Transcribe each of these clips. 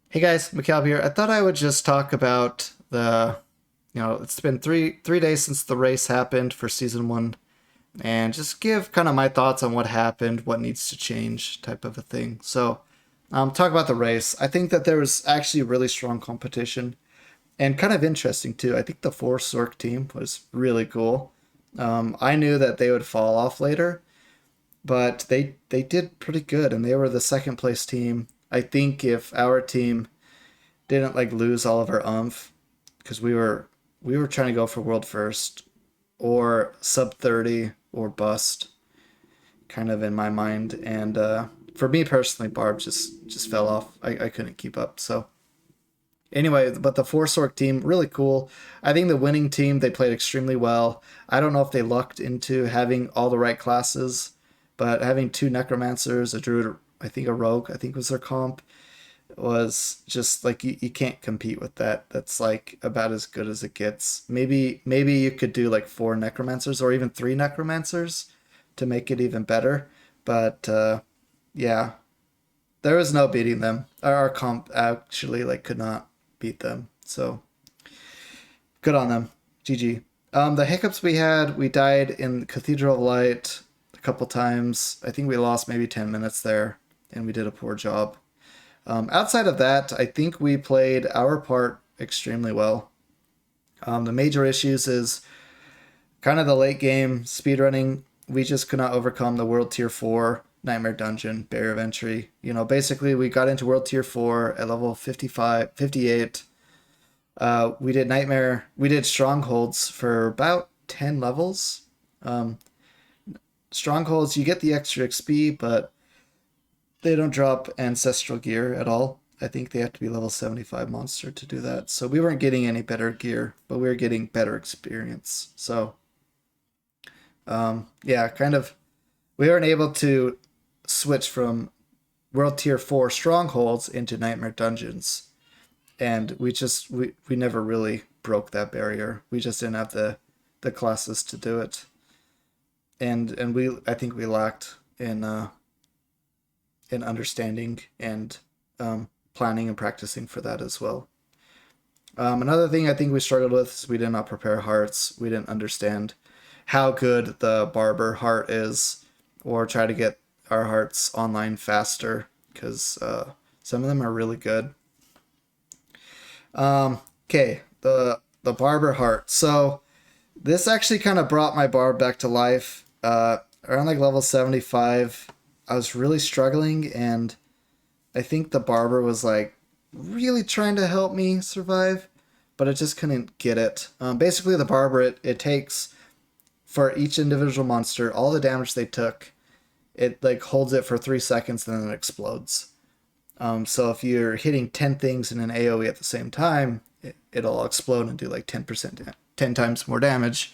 Hey guys, Mekalb here. I thought I would just talk about it's been three days since the race happened for season one, and just give kind of my thoughts on what happened, what needs to change, type of a thing. So, talk about the race. I think that there was actually really strong competition and kind of interesting too. I think the four Sork team was really cool. I knew that they would fall off later, but they did pretty good, and they were the second place team. I think if our team didn't like lose all of our umph because we were trying to go for world first or sub 30 or bust kind of in my mind, and for me personally Barb just fell off. I couldn't keep up. So anyway, but the four Sork team really cool. I think the winning team, they played extremely well. I don't know if they lucked into having all the right classes, but having two necromancers, a druid, I think a rogue, I think was their comp, was just like you can't compete with that. That's like about as good as it gets. Maybe you could do like four necromancers or even three necromancers to make it even better. But yeah, there was no beating them. Our comp actually like could not beat them. So good on them. GG. The hiccups we had, we died in Cathedral of Light a couple times. I think we lost maybe 10 minutes there, and we did a poor job. Outside of that, I think we played our part extremely well. The major issues is kind of the late game speedrunning. We just could not overcome the World Tier 4 Nightmare Dungeon barrier of entry. Basically, we got into World Tier 4 at level 55, 58. We did Strongholds for about 10 levels. Strongholds, you get the extra XP, but they don't drop ancestral gear at all. I think they have to be level 75 monster to do that. So we weren't getting any better gear, but we were getting better experience. So yeah, kind of we weren't able to switch from World Tier 4 strongholds into Nightmare Dungeons. And we never really broke that barrier. We just didn't have the classes to do it. And I think we lacked in understanding and planning and practicing for that as well. Another thing I think we struggled with is we did not prepare hearts. We didn't understand how good the Barber Heart is, or try to get our hearts online faster, because some of them are really good. Okay, the Barber Heart. So this actually kind of brought my Barb back to life. Around like level 75, I was really struggling, and I think the barber was like really trying to help me survive, but I just couldn't get it. Basically, the barber, it takes for each individual monster all the damage they took. It like holds it for 3 seconds and then it explodes. So if you're hitting 10 things in an AoE at the same time, it'll explode and do like 10 times more damage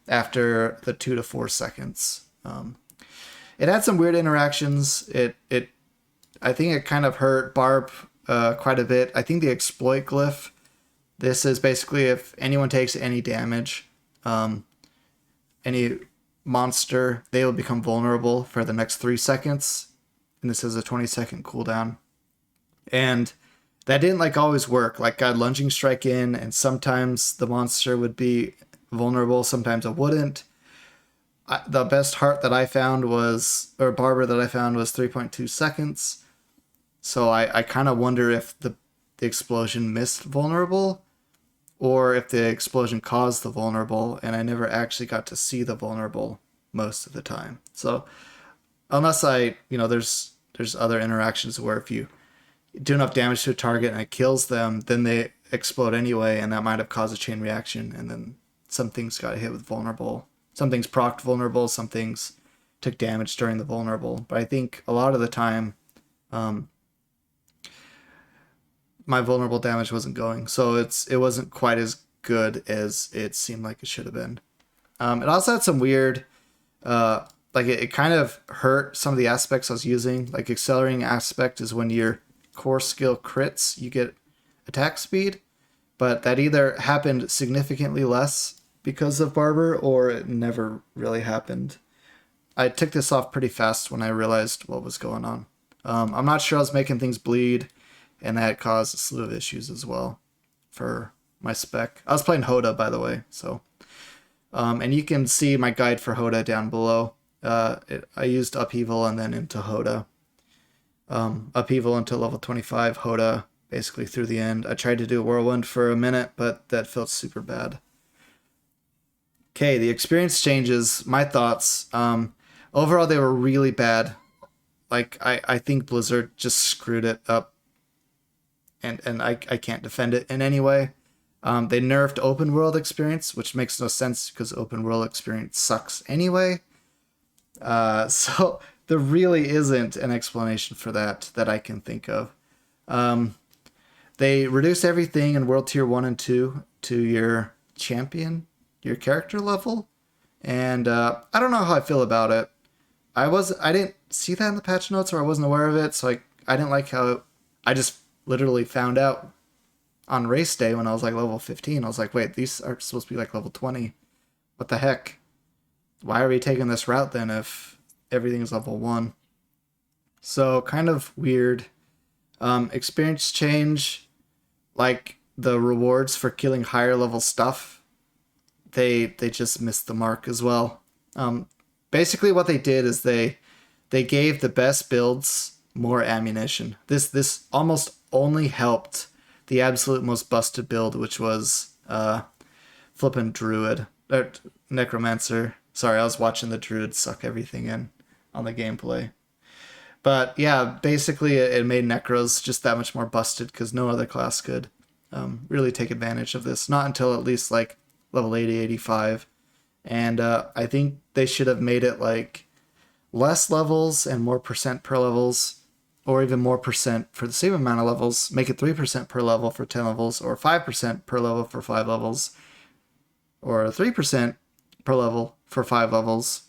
after the 2 to 4 seconds. It had some weird interactions. I think it kind of hurt Barb quite a bit. I think the exploit glyph. This is basically if anyone takes any damage, any monster, they will become vulnerable for the next 3 seconds, and this is a 20-second cooldown. And that didn't like always work. Like I'd lunging strike in, and sometimes the monster would be vulnerable, sometimes it wouldn't. The best heart that I found was, or barber that I found was 3.2 seconds. So I kind of wonder if the explosion missed vulnerable, or if the explosion caused the vulnerable, and I never actually got to see the vulnerable most of the time. So unless there's other interactions where if you do enough damage to a target and it kills them, then they explode anyway, and that might have caused a chain reaction, and then some things got hit with vulnerable. Some things procced vulnerable, some things took damage during the vulnerable. But I think a lot of the time, my vulnerable damage wasn't going, so it wasn't quite as good as it seemed like it should have been. It also had some weird, like it kind of hurt some of the aspects I was using. Like accelerating aspect is when your core skill crits, you get attack speed, but that either happened significantly less because of Barber, or it never really happened. I took this off pretty fast when I realized what was going on. I'm not sure I was making things bleed, and that caused a slew of issues as well for my spec. I was playing Hoda, by the way, so and you can see my guide for Hoda down below. I used Upheaval and then into Hoda. Upheaval until level 25, Hoda basically through the end. I tried to do Whirlwind for a minute, but that felt super bad. Okay, the experience changes. My thoughts. Overall, they were really bad. Like, I think Blizzard just screwed it up. And I can't defend it in any way. They nerfed open world experience, which makes no sense because open world experience sucks anyway. So there really isn't an explanation for that I can think of. They reduced everything in World Tier 1 and 2 to your champion, your character level. And I don't know how I feel about it. I didn't see that in the patch notes, or I wasn't aware of it, so I didn't like how I just literally found out on race day when I was like level 15. I was like, wait, these are supposed to be like level 20. What the heck? Why are we taking this route then if everything's level 1? So kind of weird. Experience change, like the rewards for killing higher level stuff, they just missed the mark as well. Basically what they did is they gave the best builds more ammunition. This almost only helped the absolute most busted build, which was flippin' Druid. Or Necromancer. Sorry, I was watching the Druid suck everything in on the gameplay. But yeah, basically it made Necros just that much more busted because no other class could really take advantage of this. Not until at least like level 80, 85. And I think they should have made it like less levels and more percent per levels, or even more percent for the same amount of levels. Make it 3% per level for 10 levels, or 5% per level for 5 levels, or 3% per level for 5 levels.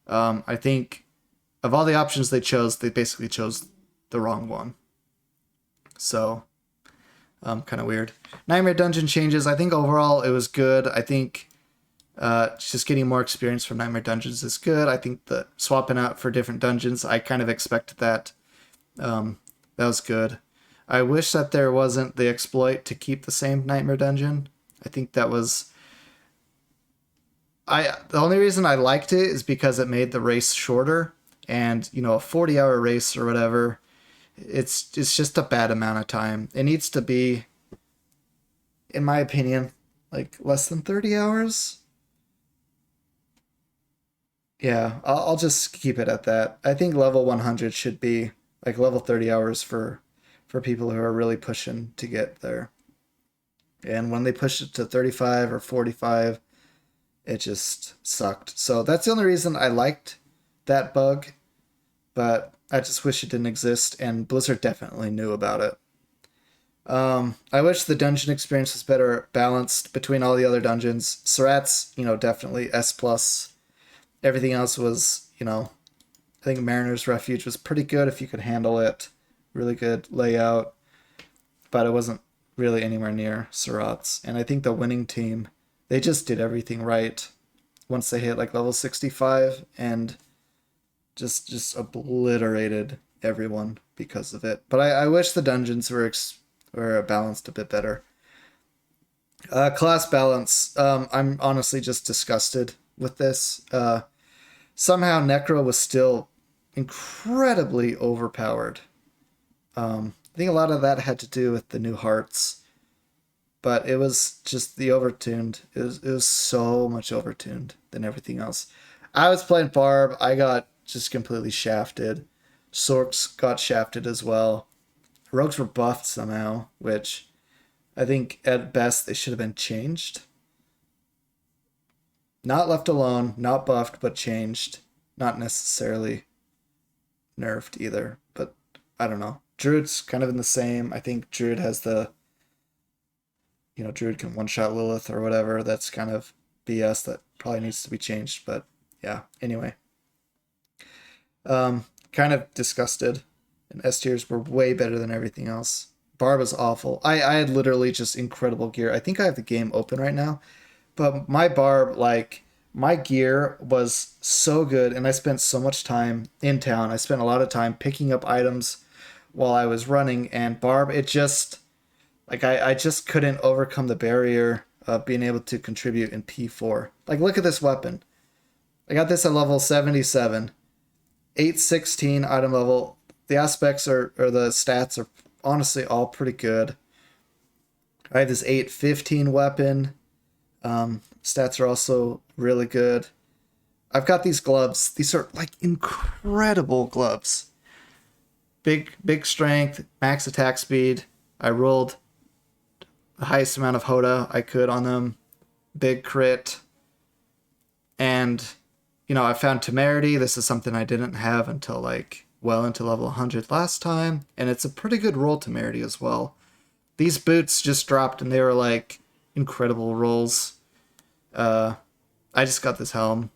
I think of all the options they chose, they basically chose the wrong one. So, kind of weird. Nightmare Dungeon changes. I think overall it was good. I think just getting more experience from Nightmare Dungeons is good. I think the swapping out for different dungeons, I kind of expected that. That was good. I wish that there wasn't the exploit to keep the same Nightmare Dungeon. I think that was... The only reason I liked it is because it made the race shorter, and a 40-hour race or whatever, it's just a bad amount of time. It needs to be, in my opinion, like less than 30 hours. Yeah, I'll just keep it at that. I think level 100 should be like level 30 hours for people who are really pushing to get there. And when they pushed it to 35 or 45, it just sucked. So that's the only reason I liked that bug, but I just wish it didn't exist, and Blizzard definitely knew about it. I wish the dungeon experience was better balanced between all the other dungeons. Surat's, definitely S+. Everything else was, I think Mariner's Refuge was pretty good if you could handle it. Really good layout, but it wasn't really anywhere near Surat's. And I think the winning team, they just did everything right once they hit like level 65 and just obliterated everyone because of it. But I wish the dungeons were balanced a bit better. Class balance. I'm honestly just disgusted with this. Somehow Necro was still incredibly overpowered. I think a lot of that had to do with the new hearts, but it was just the overtuned. It was so much overtuned than everything else. I was playing Barb. I got just completely shafted. Sorks got shafted as well. Rogues were buffed somehow, which I think at best they should have been changed. Not left alone, not buffed, but changed. Not necessarily nerfed either, but I don't know. Druid's kind of in the same. I think Druid has the... Druid can one-shot Lilith or whatever. That's kind of BS that probably needs to be changed, but yeah, anyway. Kind of disgusted. And S tiers were way better than everything else. Barb was awful. I had literally just incredible gear. I think I have the game open right now. But my Barb, my gear was so good, and I spent so much time in town. I spent a lot of time picking up items while I was running, and Barb, it just, like, I just couldn't overcome the barrier of being able to contribute in P4. Like, look at this weapon. I got this at level 77, 816 item level. The aspects or the stats are honestly all pretty good. I have this 815 weapon. Stats are also really good. I've got these gloves. These are like incredible gloves. Big strength, max attack speed. I rolled the highest amount of Hoda I could on them. Big crit. And, you know, I found Temerity. This is something I didn't have until like well into level 100 last time. And it's a pretty good roll Temerity as well. These boots just dropped and they were like incredible rolls. I just got this helm.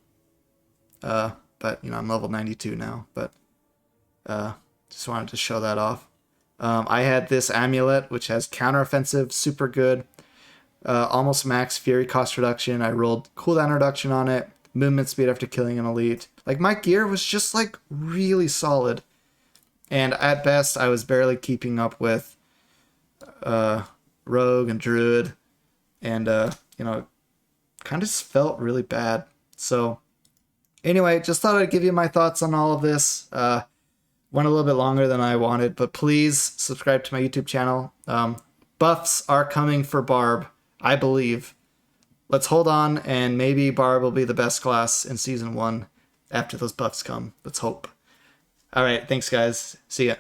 But, you know, I'm level 92 now. But just wanted to show that off. I had this amulet, which has counteroffensive, super good. Almost max fury cost reduction. I rolled cooldown reduction on it. Movement speed after killing an elite. Like, my gear was just, like, really solid. And at best, I was barely keeping up with Rogue and Druid. And, you know, kind of just felt really bad. So, anyway, just thought I'd give you my thoughts on all of this. Went a little bit longer than I wanted, but please subscribe to my YouTube channel. Buffs are coming for Barb, I believe. Let's hold on, and maybe Barb will be the best class in Season 1 after those buffs come. Let's hope. Alright, thanks guys. See ya.